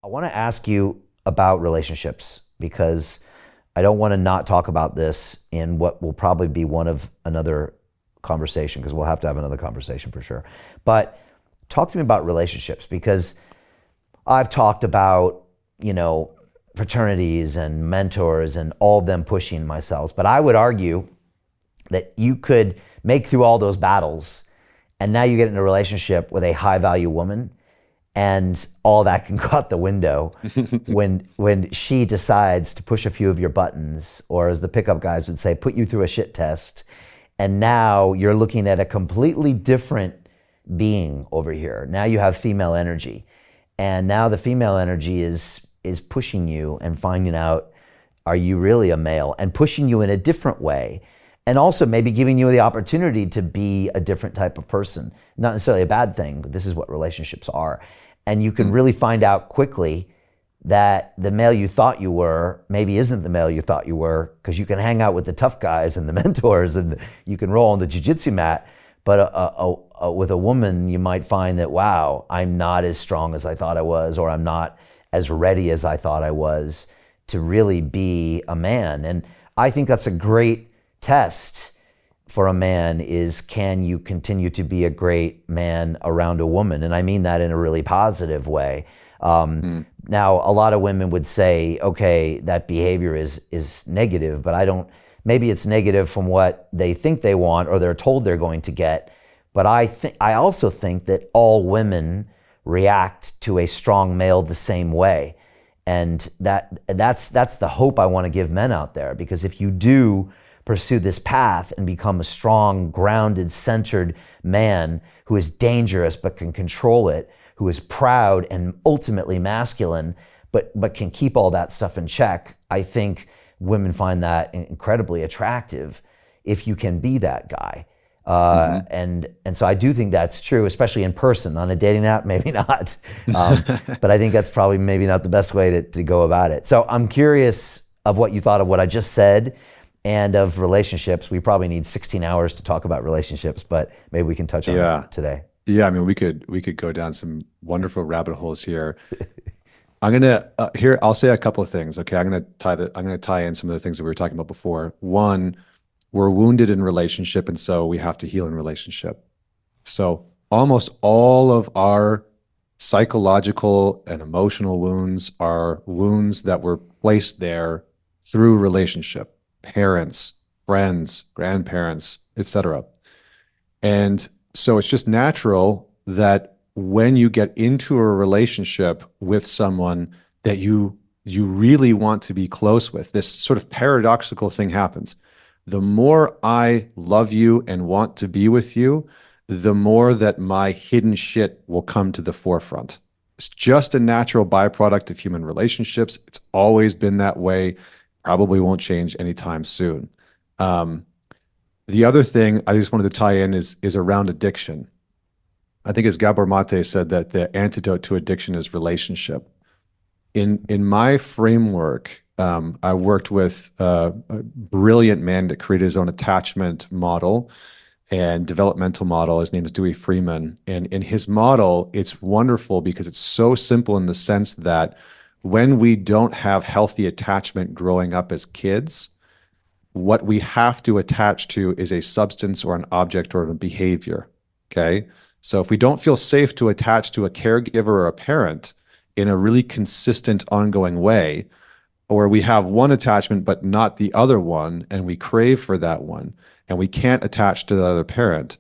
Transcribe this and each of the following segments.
I want to ask you about relationships because I don't want to not talk about this in what will probably be one of another conversation, because we'll have to have another conversation for sure. But talk to me about relationships, because I've talked about, fraternities and mentors and all of them pushing myself. But I would argue that you could make through all those battles and now you get in a relationship with a high value woman and all that can go out the window when she decides to push a few of your buttons, or as the pickup guys would say, put you through a shit test. And now you're looking at a completely different being over here. Now you have female energy. And now the female energy is pushing you and finding out, are you really a male? And pushing you in a different way. And also maybe giving you the opportunity to be a different type of person. Not necessarily a bad thing, but this is what relationships are. And you can really find out quickly that the male you thought you were maybe isn't the male you thought you were, because you can hang out with the tough guys and the mentors and you can roll on the jiu-jitsu mat. But with a woman, you might find that, wow, I'm not as strong as I thought I was, or I'm not as ready as I thought I was to really be a man. And I think that's a great test for a man, is can you continue to be a great man around a woman? And I mean that in a really positive way. Now, a lot of women would say, okay, that behavior is negative, but maybe it's negative from what they think they want or they're told they're going to get. But I also think that all women react to a strong male the same way. And that's the hope I want to give men out there, because if you do pursue this path and become a strong, grounded, centered man who is dangerous but can control it, who is proud and ultimately masculine, but can keep all that stuff in check, I think women find that incredibly attractive if you can be that guy. And so I do think that's true, especially in person. On a dating app, maybe not. But I think that's probably maybe not the best way to go about it. So I'm curious of what you thought of what I just said and of relationships. We probably need 16 hours to talk about relationships, but maybe we can touch on it today. Yeah, I mean, we could go down some wonderful rabbit holes here. I'm gonna here. I'll say a couple of things. Okay, I'm gonna tie in some of the things that we were talking about before. One, we're wounded in relationship, and so we have to heal in relationship. So almost all of our psychological and emotional wounds are wounds that were placed there through relationship, parents, friends, grandparents, etc. And so it's just natural that when you get into a relationship with someone that you really want to be close with, this sort of paradoxical thing happens. The more I love you and want to be with you, the more that my hidden shit will come to the forefront. It's just a natural byproduct of human relationships. It's always been that way. Probably won't change anytime soon. The other thing I just wanted to tie in is around addiction. I think as Gabor Mate said, that the antidote to addiction is relationship. In my framework, I worked with a brilliant man that created his own attachment model and developmental model. His name is Dewey Freeman. And in his model, it's wonderful because it's so simple in the sense that when we don't have healthy attachment growing up as kids, what we have to attach to is a substance or an object or a behavior, okay? So if we don't feel safe to attach to a caregiver or a parent in a really consistent, ongoing way, or we have one attachment but not the other one, and we crave for that one, and we can't attach to the other parent,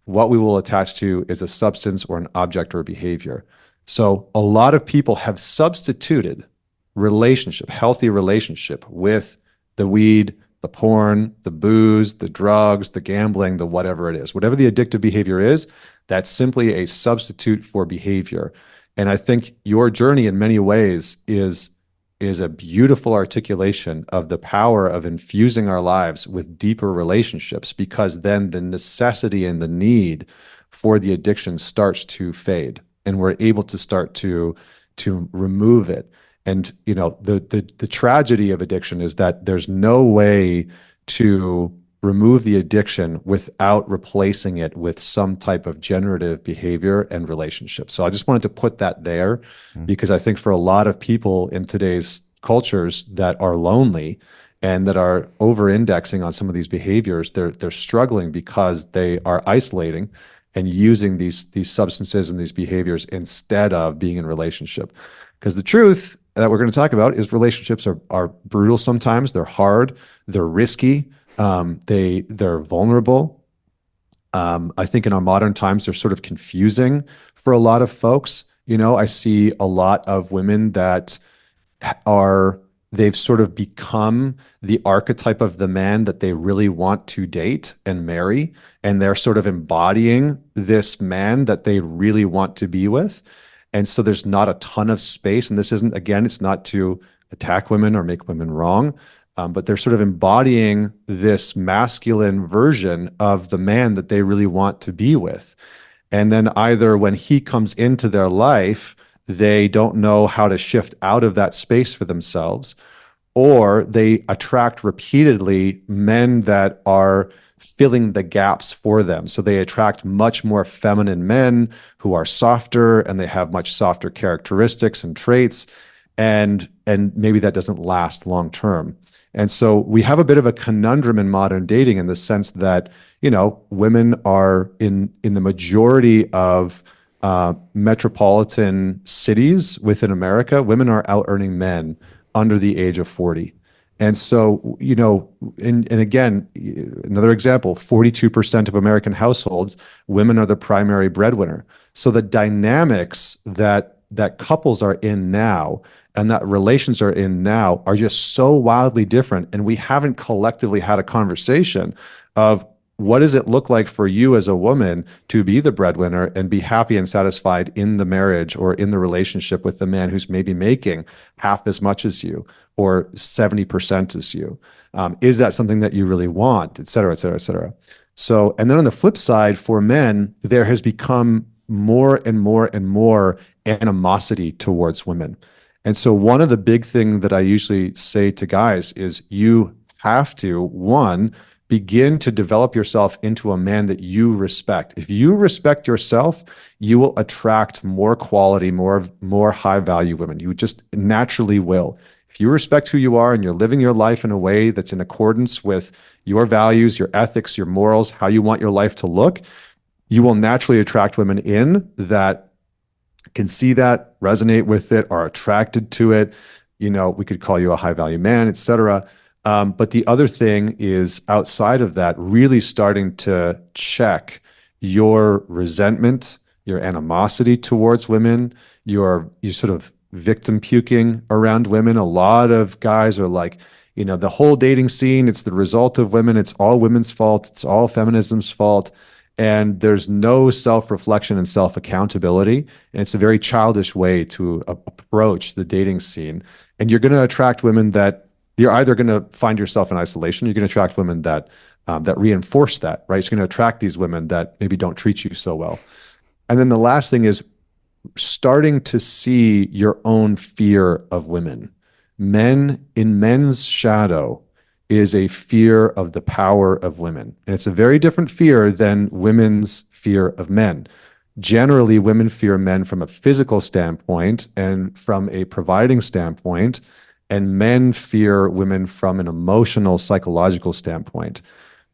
what we will attach to is a substance or an object or a behavior. So a lot of people have substituted relationship, healthy relationship, with the weed, the porn, the booze, the drugs, the gambling, the whatever it is. Whatever the addictive behavior is, that's simply a substitute for behavior. And I think your journey in many ways is a beautiful articulation of the power of infusing our lives with deeper relationships, because then the necessity and the need for the addiction starts to fade, and we're able to start to remove it. And the tragedy of addiction is that there's no way to remove the addiction without replacing it with some type of generative behavior and relationship. So I just wanted to put that there because I think for a lot of people in today's cultures that are lonely and that are over-indexing on some of these behaviors, they're struggling because they are isolating and using these substances and these behaviors instead of being in relationship. Because the truth that we're going to talk about is relationships are brutal sometimes. They're hard. They're risky. They're vulnerable. I think in our modern times, they're sort of confusing for a lot of folks. I see a lot of women that they've sort of become the archetype of the man that they really want to date and marry. And they're sort of embodying this man that they really want to be with. And so there's not a ton of space. And this isn't, again, it's not to attack women or make women wrong, but they're sort of embodying this masculine version of the man that they really want to be with. And then either when he comes into their life, they don't know how to shift out of that space for themselves, or they attract repeatedly men that are filling the gaps for them. So they attract much more feminine men who are softer and they have much softer characteristics and traits. And maybe that doesn't last long term. And so we have a bit of a conundrum in modern dating in the sense that, women are in the majority of metropolitan cities within America, women are out earning men under the age of 40. And so, and again, another example, 42% of American households, women are the primary breadwinner. So the dynamics that couples are in now and that relations are in now are just so wildly different. And we haven't collectively had a conversation of what does it look like for you as a woman to be the breadwinner and be happy and satisfied in the marriage or in the relationship with the man who's maybe making half as much as you or 70% as you? Is that something that you really want, et cetera, et cetera, et cetera? So, and then on the flip side, for men, there has become more and more and more animosity towards women. And so one of the big things that I usually say to guys is you have to, one, begin to develop yourself into a man that you respect. If you respect yourself, you will attract more quality, more high value women. You just naturally will. If you respect who you are and you're living your life in a way that's in accordance with your values, your ethics, your morals, how you want your life to look, you will naturally attract women in that can see that, resonate with it, are attracted to it. We could call you a high value man, et cetera. But the other thing is outside of that, really starting to check your resentment, your animosity towards women, you sort of victim puking around women. A lot of guys are like, the whole dating scene, it's the result of women. It's all women's fault. It's all feminism's fault. And there's no self-reflection and self-accountability. And it's a very childish way to approach the dating scene. And you're going to attract women that you're either going to find yourself in isolation, you're going to attract women that reinforce that, right? So you're going to attract these women that maybe don't treat you so well. And then the last thing is starting to see your own fear of women. Men's shadow is a fear of the power of women. And it's a very different fear than women's fear of men. Generally, women fear men from a physical standpoint and from a providing standpoint, and men fear women from an emotional, psychological standpoint.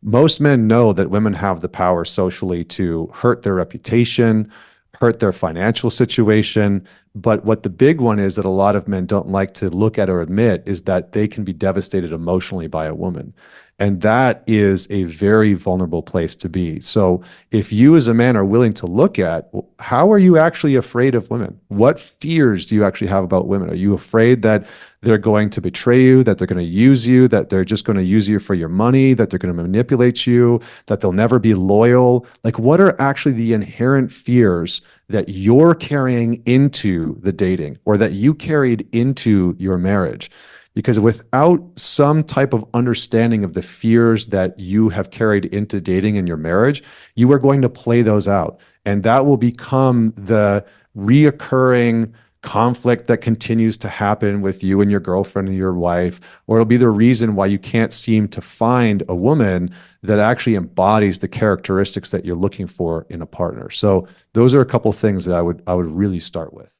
Most men know that women have the power socially to hurt their reputation, hurt their financial situation. But what the big one is that a lot of men don't like to look at or admit is that they can be devastated emotionally by a woman. And that is a very vulnerable place to be. So if you as a man are willing to look at, how are you actually afraid of women? What fears do you actually have about women? Are you afraid that they're going to betray you, that they're going to use you, that they're just going to use you for your money, that they're going to manipulate you, that they'll never be loyal? Like, what are actually the inherent fears that you're carrying into the dating or that you carried into your marriage? Because without some type of understanding of the fears that you have carried into dating in your marriage, you are going to play those out. And that will become the reoccurring conflict that continues to happen with you and your girlfriend and your wife, or it'll be the reason why you can't seem to find a woman that actually embodies the characteristics that you're looking for in a partner. So those are a couple things that I would really start with.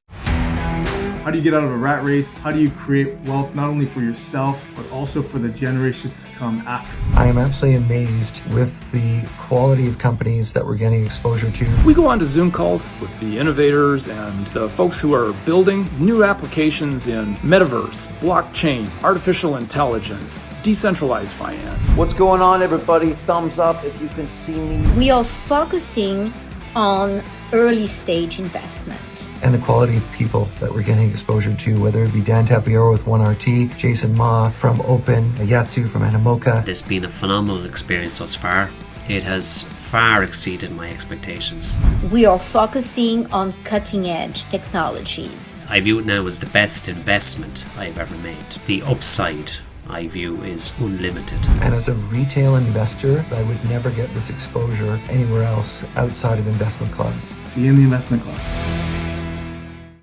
How do you get out of a rat race? How do you create wealth not only for yourself, but also for the generations to come after? I am absolutely amazed with the quality of companies that we're getting exposure to. We go on to Zoom calls with the innovators and the folks who are building new applications in metaverse, blockchain, artificial intelligence, decentralized finance. What's going on, everybody? Thumbs up if you can see me. We are focusing on early stage investment. And the quality of people that we're getting exposure to, whether it be Dan Tapiero with 1RT, Jason Ma from Open, Yatsu from Animoca. It's been a phenomenal experience thus far. It has far exceeded my expectations. We are focusing on cutting edge technologies. I view it now as the best investment I've ever made. The upside I view is unlimited. And as a retail investor, I would never get this exposure anywhere else outside of Investment Club. See you in the investment club.